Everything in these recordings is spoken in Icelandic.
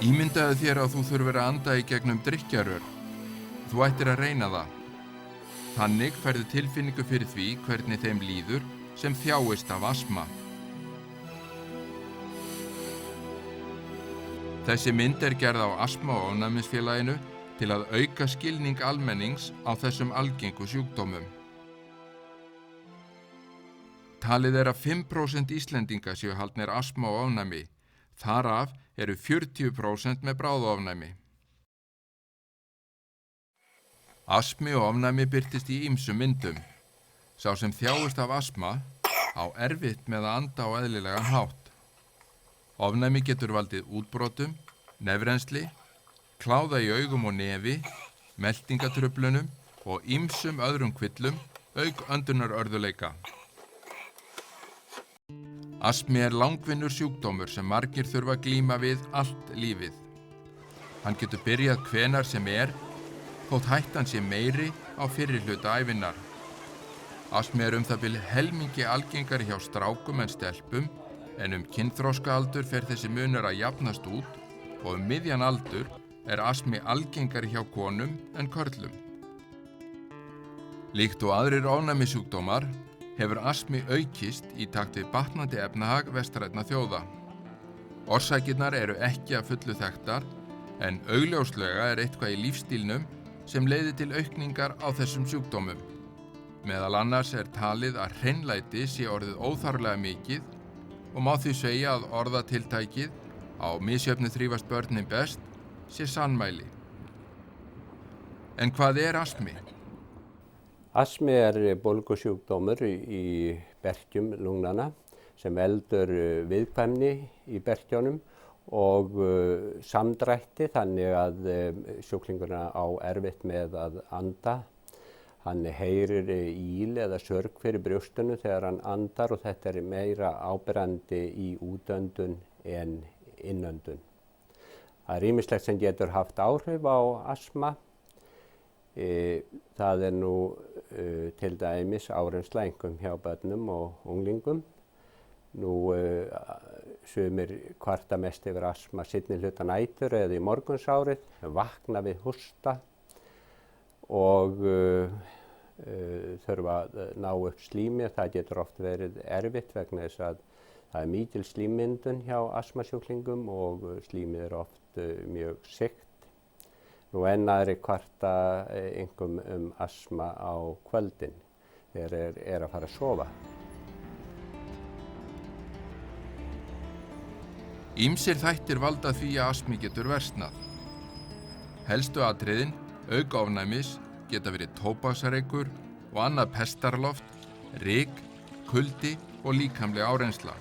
Ímyndaðu þér að þú þurfir að anda í gegnum drykkjarör. Þú ættir að reyna það. Þannig færðu tilfinningu fyrir því hvernig þeim líður sem þjáist af astma. Þessi mynd er gerð á Astma- og ofnæmisfélaginu til að auka skilning almennings á þessum algengu sjúkdómum. Talið er að 5% Íslendinga séu haldnir astma og ofnæmi. Þar af eru 40% með bráðaofnæmi. Astmi og ofnæmi birtist í ýmsum myndum. Sá sem þjáist af astma á erfitt með að anda á eðlilegan hátt. Ofnæmi getur valdið útbrotum, nefrensli, kláða í augum og nefi, meltingatruflunum og ýmsum öðrum kvillum auk öndunarörðuleika. Astmi er langvinnur sjúkdómur sem margir þurfa að glíma við allt lífið. Hann getur byrjað hvenær sem er, þótt hættan sé meiri á fyrri hluta ævinnar. Astmi er það bil helmingi algengari hjá strákum en stelpum, en kynþroskaaldur fer þessi munur að jafnast út og miðjan aldur er astmi algengari hjá konum en körlum. Líkt og aðrir ofnæmisjúkdómar hefur astmi aukist í takt við batnandi efnahag vestrænna þjóða. Orsakirnar eru ekki að fullu þekktar, en augljóslega er eitthvað í lífstílnum sem leiðir til aukningar á þessum sjúkdómum. Meðal annars er talið að hreinlæti sé orðið óþarflega mikið og má því segja að orðatiltækið á misjöfnu þrífast börnin best sé sannmæli. En hvað er astmi? Astmi er bólgusjúkdómur í berkjum lungnanna sem veldur viðkvæmni í berkjunum og samdrætti, þannig að sjúklingurinn á erfitt með að anda. Hann heyrir íl eða sörg fyrir brjóstinu þegar hann andar og þetta er meira áberandi í útöndun en innöndun. Það er ýmislegt sem getur haft áhrif á astma. Það er nú til dæmis áreynsla einkum hjá börnum og unglingum. Sumir kvarta mest yfir astma seinni hluta nætur eða í morgunsárið, vakna við hósta og þurfa að ná upp slími. Það getur oft verið erfitt vegna þess að það er mikil slímmyndun hjá astmasjúklingum og slímið er oft mjög seigt. En aðrir kvarta einkum astma á kvöldin þegar er að fara að sofa. Ýmsir þættir valda því að astmi getur versnað. Helstu atriðin, auk ofnæmis, geta verið tóbaksreykur og annað pestarloft, ryk, kuldi og líkamleg áreynsla.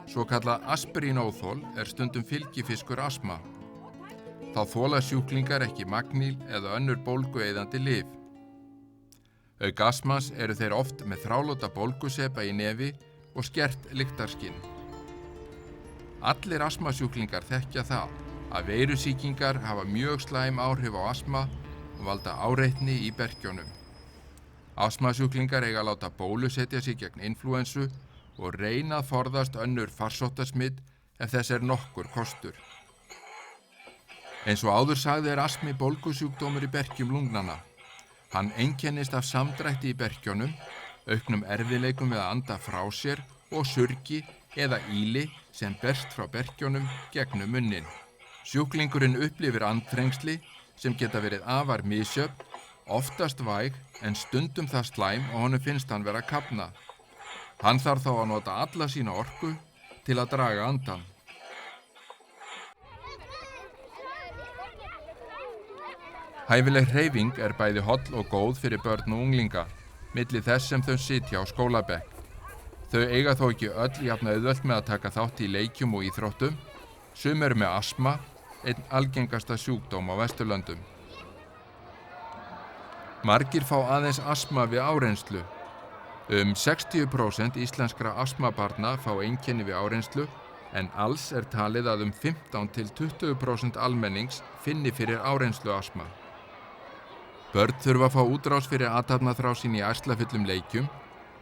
Svokallað aspirínóþol er stundum fylgifiskur astma. Þá þola sjúklingar ekki magníl eða önnur bólgueyðandi lyf. Auk astmans eru þeir oft með þrálóta bólgusepa í nefi og skert lyktarskyn. Allir astmasjúklingar þekkja það að veirusýkingar hafa mjög slæm áhrif á astma og valda áreitni í berkjunum. Astmasjúklingar eiga að láta bólusetja sig gegn inflúensu og reyna að forðast önnur farsóttasmit ef þess er nokkur kostur. Eins og áður sagði er astmi bólgusjúkdómur í berkjum lungnanna. Hann einkennist af samdrætti í berkjunum, auknum erfiðleikum við að anda frá sér og surgi eða íli sem berst frá berkjunum gegnum munnin. Sjúklingurinn upplifir andþrengsli sem geta verið afar misjöfn, oftast væg en stundum það slæm og honum finnst hann vera að kafna. Hann þarf þá að nota alla sína orku til að draga andann. Hæfileg hreyfing er bæði holl og góð fyrir börn og unglinga, milli þess sem þau sitja á skólabekk. Þau eiga þó ekki öll jafn auðvelt með að taka þátt í leikjum og íþróttum, sum eru með astma, einn algengasta sjúkdóm á Vesturlöndum. Margir fá aðeins astma við áreynslu. 60% íslenskra astmabarna fá einkenni við áreynslu, en alls er talið að 15 til 20% almennings finni fyrir áreynslu astma. Börn þurfa að fá útrás fyrir athafnaþrá sín í ærslafullum leikjum,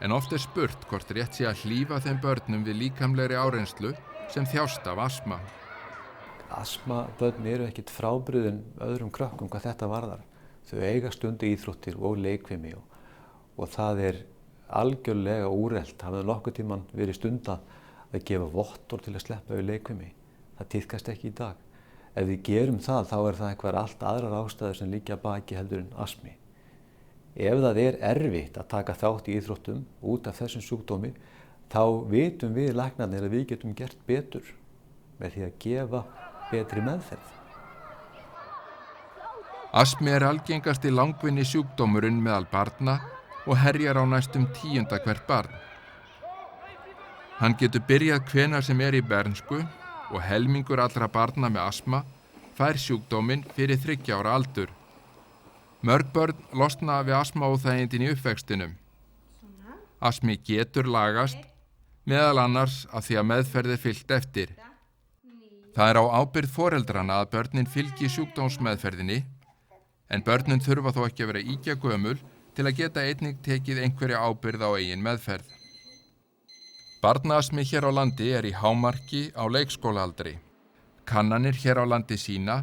en oft er spurt hvort rétt sé að hlífa þeim börnum við líkamlegri áreynslu sem þjást af astma. Astmabörn eru ekkert frábrugðin öðrum krökkum hvað þetta varðar. Þau eiga stundu íþróttir og leikfimi og það algjörlega úrelt. Hafði nokkuð tímann verið stundað að gefa vottorð til að sleppa við leikfimi. Það tíðkast ekki í dag. Ef við gerum það, þá það eitthvað allt aðrar ástæður sem liggja að baki heldur en astmi. Ef það erfitt að taka þátt í íþróttum út af þessum sjúkdómi, þá vitum við læknarnir að við getum gert betur með því að gefa betri meðferð. Astmi algengasti langvinni sjúkdómurinn meðal barna og herjar á næstum 10. hvert barn. Hann getur byrjað hvenær sem í bernsku og helmingur allra barna með astma fær sjúkdóminn fyrir 3 ára aldur. Mörg börn losna við astmaóþægindin í uppvextinum. Astmi getur lagast, meðal annars af því að meðferð fylgt eftir. Það á ábyrgð foreldrana að börnin fylgi sjúkdómsmeðferðinni, en börnin þurfa þó ekki að vera ýkja gömul til að geta einnig tekið einhverja ábyrgð á eigin meðferð. Barnaastmi hér á landi í hámarki á leikskólaaldri. Kannanir hér á landi sýna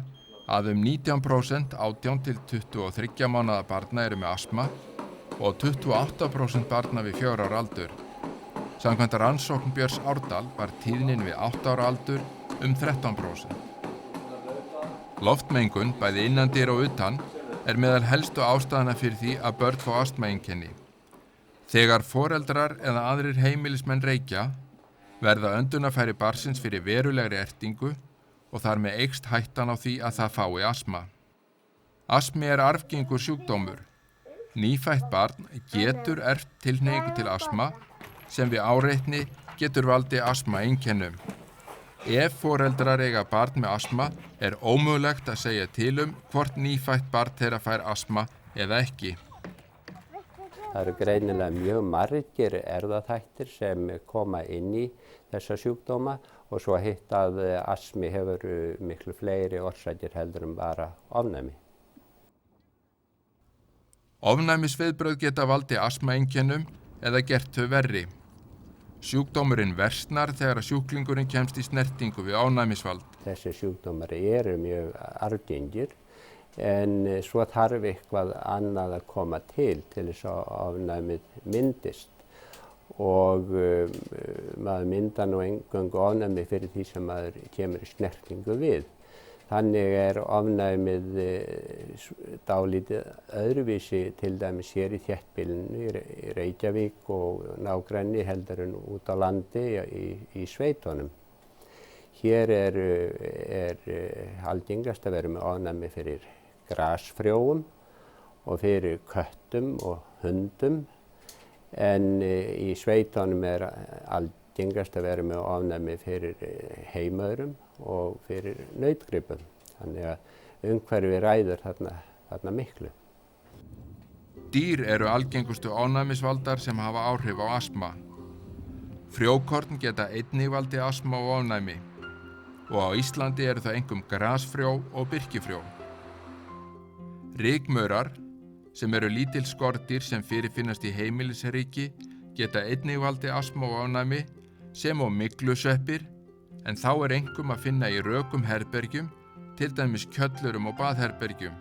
að 19% 18 til 23 mánaða barna eru með astma og 28% barna við 4 ára aldur. Samkvæmt rannsókn Björns Árdal var tíðnin við 8 ára aldur 13%. Loftmengun, bæði innandyra og utan, meðal helstu ástæðana fyrir því að börn fá astmaeinkenni. Þegar foreldrar eða aðrir heimilismenn reykja, verða öndunarfæri barnsins fyrir verulegri ertingu og þar með eykst hættan á því að það fái astma. Astmi arfgengur sjúkdómur. Nýfætt barn getur erft tilhneigingu til astma sem við áreitni getur valdið astmaeinkennum. Ef foreldrar eiga barn með astma ómögulegt að segja til hvort nýfætt barn þeirra fær astma eða ekki. Það eru greinilega mjög margir erfðaþættir sem koma inn í þessa sjúkdóma og svo hitt að astmi hefur miklu fleiri orsakir heldur en bara ofnæmi. Ofnæmisviðbrögð geta valdið astmaeinkennum eða gert þau verri. Sjúkdómurinn versnar þegar sjúklingurinn kemst í snertingu við ofnæmisvald. Þessi sjúkdómar eru mjög arfgengir. En svo þarf eitthvað annað að koma til þess að ofnæmið myndist og maður myndar nú eingöngu ofnæmi fyrir því sem maður kemur í snertingu við. Þannig ofnæmið dálítið öðruvísi til dæmis hér í þéttbýlinu í Reykjavík og nágrenni heldur en út á landi í sveitunum. Hér algengast að vera með ofnæmi fyrir grasfrjóum og fyrir köttum og hundum, en í sveitunum algengast að vera með ofnæmi fyrir heimaurum og fyrir nautgripum. Þannig að umhverfi ræður þarna miklu. Dýr eru algengustu ofnæmisvaldar sem hafa áhrif á astma. Frjókorn geta einnig valdið astma og ofnæmi og á Íslandi eru það einkum grasfrjó og birkifrjó. Rykmaurar, sem eru lítil skordýr sem fyrirfinnast í heimilisríki, geta einnig valdið astma og ofnæmi sem og myglusveppir, en þá einkum að finna í rökum herbergjum, til dæmis kjöllurum og baðherbergjum.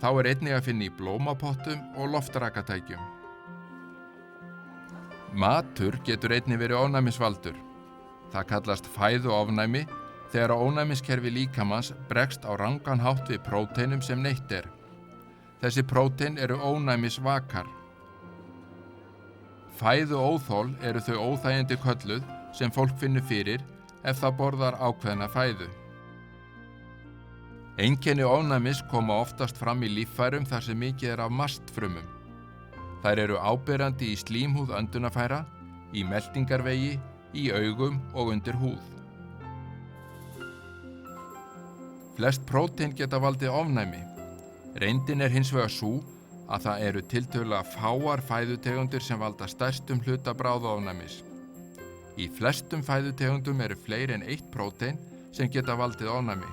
Þá einnig að finna í blómapottum og loftrakatækjum. Matur getur einnig verið ofnæmisvaldur. Það kallast fæðuofnæmi þegar ónæmiskerfi líkamans bregst á rangan hátt við próteinum sem neytt er. Þessi prótein eru ónæmisvakar. Fæðuóþol eru þau óþægindi kölluð sem fólk finnur fyrir ef það borðar ákveðna fæðu. Einkenni ofnæmis koma oftast fram í líffærum þar sem mikið af mastfrumum. Þær eru áberandi í slímhúð öndunarfæra, í meltingarvegi, í augum og undir húð. Flest prótein geta valdið ofnæmi. Reyndin hins vegar sú að það eru tiltölulega fáar fæðutegundir sem valda stærstum hluta bráðaofnæmis. Í flestum fæðutegundum eru fleiri en 1 prótein sem geta valdið ofnæmi.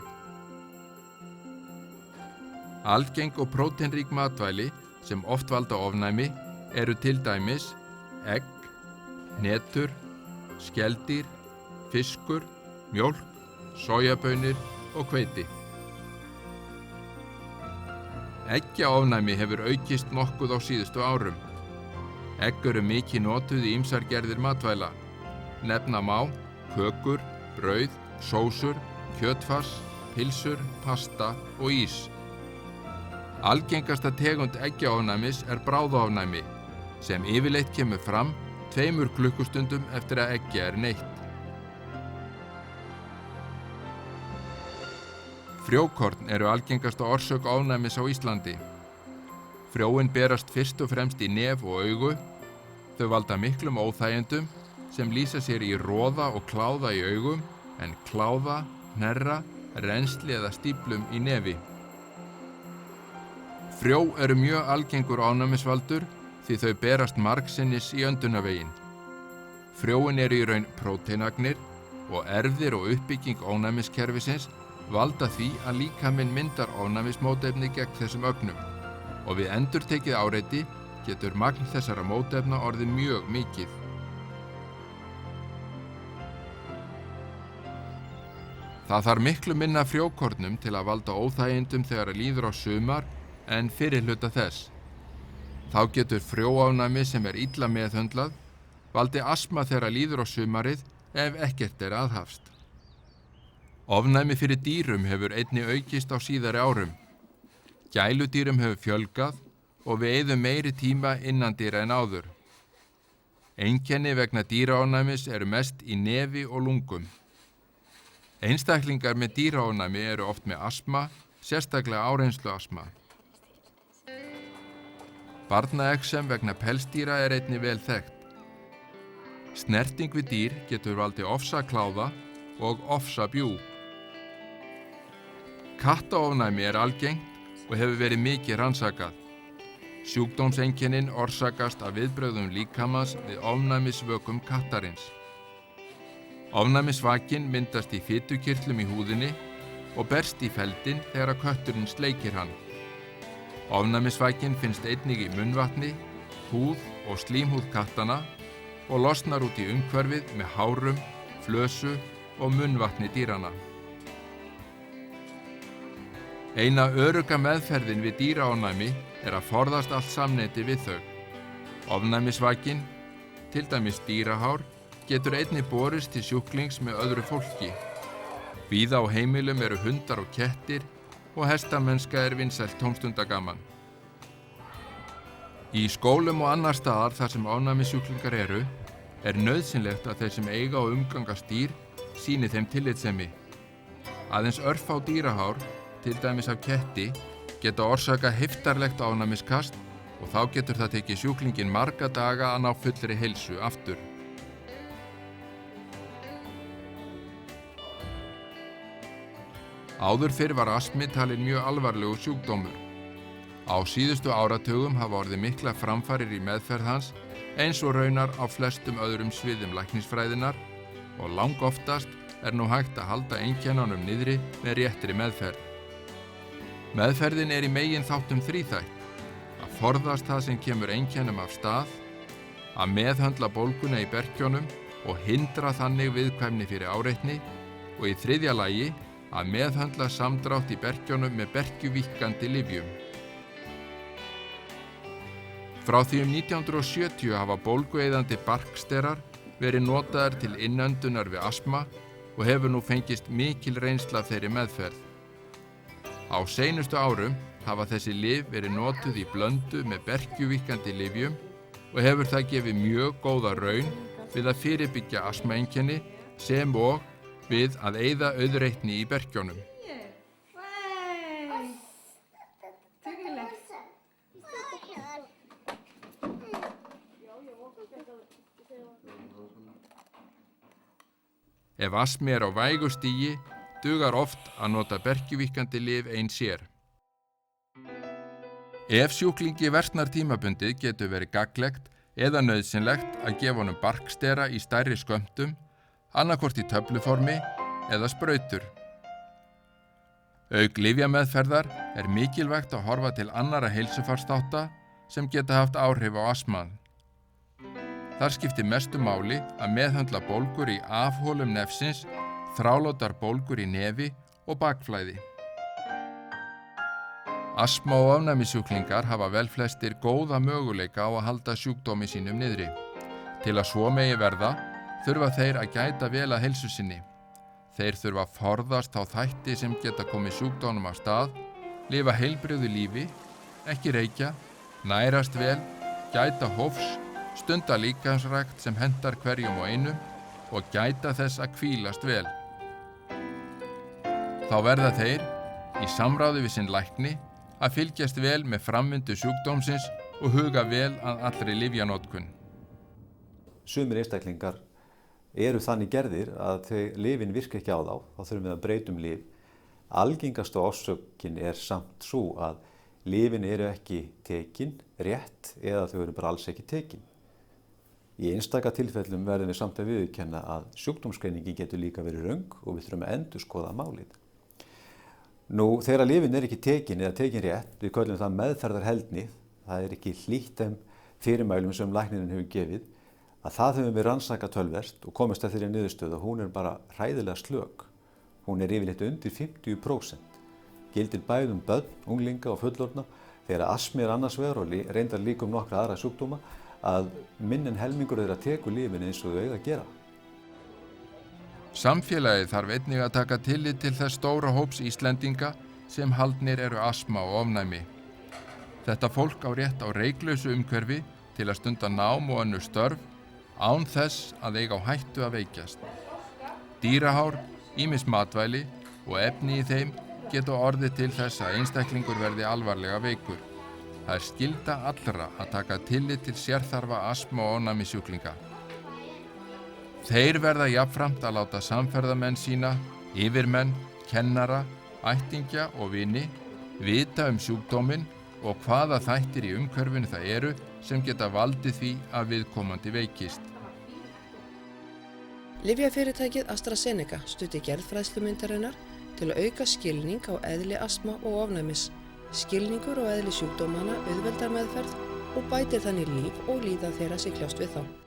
Algeng og próteinrík matvæli sem oft valda ofnæmi eru til dæmis egg, hnetur, skeldýr, fiskur, mjólk, sojabaunir og hveiti. Eggjaofnæmi hefur aukist nokkuð á síðustu árum. Egg eru mikið notuð í ýmsar gerðir matvæla. Nefna má kökur, brauð, sósur, kjötfars, pylsur, pasta og ís. Algengasta tegund eggjaofnæmis er bráðaofnæmi, sem yfirleitt kemur fram 2 klukkustundum eftir að eggja er neytt. Frjókorn eru algengasta orsök ofnæmis á Íslandi. Frjóin berast fyrst og fremst í nef og augu. Þau valda miklum óþægindum sem lýsa sér í roða og kláða í augum, en kláða, hnerra, rennsli eða stíflum í nefi. Frjó eru mjög algengur ofnæmisvaldur því þau berast margsinnis í öndunarveginn. Frjóin eru í raun próteinagnir og erfðir og uppbygging ofnæmiskerfisins valda því að líkaminn myndar ofnæmismótefni gegn þessum ögnum og við endurtekið áreiti getur magn þessara mótefna orðið mjög mikið. Það þarf miklu minna frjókornum til að valda óþægindum þegar líður á sumar en fyrri hluta þess. Þá getur frjóofnæmi sem er illa meðhöndlað valdi astma þegar líður á sumarið ef ekkert er aðhafst. Ofnæmi fyrir dýrum hefur einnig aukist á síðari árum. Gæludýrum hefur fjölgað og við eyðum meiri tíma innandýra en áður. Einkenni vegna dýraofnæmis eru mest í nefi og lungum. Einstaklingar með dýraofnæmi eru oft með astma, sérstaklega áreynsluastma. Barnaexem vegna pelsdýra er einnig vel þekkt. Snerting við dýr getur valdið ofsakláða og ofsabjú. Kattaofnæmi er algengt og hefur verið mikið rannsakað. Sjúkdómseinkennin orsakast af viðbrögðum líkamans við ofnæmisvökum kattarins. Ofnæmisvakinn myndast í fitukirtlum í húðinni og berst í feldinn þegar kötturinn sleikir hann. Ofnæmisvakinn finnst einnig í munnvatni, húð og slímhúð kattanna og losnar út í umhverfið með hárum, flösu og munnvatni dýranna. Eina örugga meðferðin við dýraofnæmi er að forðast allt samneyti við þau. Ofnæmisvakinn, til dæmis dýrahár, getur einnig borist til sjúklings með öðru fólki. Víða á heimilum eru hundar og kettir og hestamennska er vinsælt tómstundagaman. Í skólum og annar staðar þar sem ofnæmissjúklingar eru, er nauðsynlegt að þeir sem eiga og umgangast dýr sýni þeim tillitssemi. Aðeins örfá dýrahár, til dæmis af ketti, geta orsakað heiftarlegt ofnæmiskast og þá getur það tekið sjúklinginn marga daga að ná fullri heilsu aftur. Áður fyrr var astmi talinn mjög alvarlegur sjúkdómur. Á síðustu áratugum hafa orðið miklar framfarir í meðferð hans eins og raunar á flestum öðrum sviðum læknisfræðinnar og langoftast er nú hægt að halda einkennunum niðri með réttri meðferð. Meðferðin er í megin þáttum þríþætt, að forðast það sem kemur einkennum af stað, að meðhöndla bólguna í berkjunum og hindra þannig viðkvæmni fyrir áreitni og í þriðja lagi að meðhöndla samdrátt í berkjunum með berkjuvíkkandi lyfjum. Frá því 1970 hafa bólgueyðandi barksterar verið notaðar til innöndunar við astma og hefur nú fengist mikil reynsla af þeirri meðferð. Á seinustu árum hafa þessi lyf verið notuð í blöndu með berkjuvíkkandi lyfjum og hefur það gefið mjög góða raun við að fyrirbyggja astmaeinkenni sem og við að eyða auðreitni í berkjunum. Ef astmi er á vægu stigi, dugar oft að nota berkjuvíkkandi lyf ein sér. Ef sjúklingi versnar tímabundið getur verið gagnlegt eða nauðsynlegt að gefa honum barkstera í stærri skömmtum, annaðhvort í töfluformi eða sprautur. Auk lyfjameðferðar er mikilvægt að horfa til annarra heilsufarsþátta sem geta haft áhrif á astmann. Þar skiptir mestu máli að meðhöndla bólgur í afholum nefsins þrálótar bólgur í nefi og bakflæði. Astma- og ofnæmissjúklingar hafa velflestir góða möguleika á að halda sjúkdómi sínum niðri. Til að svo megi verða þurfa þeir að gæta vel að heilsu sinni. Þeir þurfa að forðast þá þætti sem geta komið sjúkdómnum af stað, lifa heilbrigðu lífi, ekki reykja, nærast vel, gæta hófs, stunda líkamsrækt sem hentar hverjum og einum og gæta þess að hvílast vel. Þá verða þeir, í samráði við sinn lækni, að fylgjast vel með framvindu sjúkdómsins og huga vel að allri lyfjanotkun. Sumir einstaklingar eru þannig gerðir að lyfin virka ekki á þá, þá þurfum við að breyta lyf. Algengasta orsökin er samt svo að lyfin eru ekki tekin rétt eða þau eru bara alls ekki tekin. Í einstaka tilfellum verðum við samt að viðurkenna að sjúkdómsgreiningi getur líka verið röng og við þurfum að endurskoða málið. Nú, þegar lyfin er ekki tekin eða tekin rétt, við köllum það meðferðarheldni, það er ekki hlýtt þeim fyrirmælum sem læknirinn hefur gefið, að það höfum við rannsakað töluvert og komist að þeirri niðurstöðu að hún er bara hræðilega slök. Hún er yfirleitt undir 50%. Gildir bæði börn, unglinga og fullorðna, þegar astmi er annars vegar og reyndar líka nokkra aðra sjúkdóma, að minn en helmingur þeirra tekur lyfin eins og þau eiga að gera. Samfélagið þarf einnig að taka tillit til þess stóra hóps Íslendinga sem haldnir eru astma og ofnæmi. Þetta fólk á rétt á reyklausu umhverfi til að stunda nám og önnur störf án þess að eiga á hættu að veikjast. Dýrahár, ýmis matvæli og efni í þeim geta orðið til þess að einstaklingur verði alvarlega veikur. Það er skylda allra að taka tillit til sérþarfa astma- og ofnæmissjúklinga. Þeir verða jafnframt að láta samferðamenn sína, yfirmenn, kennara, ættingja og vini vita sjúkdóminn og hvaða þættir í umhverfinu það eru sem geta valdið því að viðkomandi veikist. Lyfjafyrirtækið AstraZeneca studdi gerð fræðslumyndarinnar til að auka skilning á eðli astma og ofnæmis. Skilningur og eðli sjúkdómanna auðveldar meðferð og bætir þannig líf og líðan þeirra sem kljást við þá.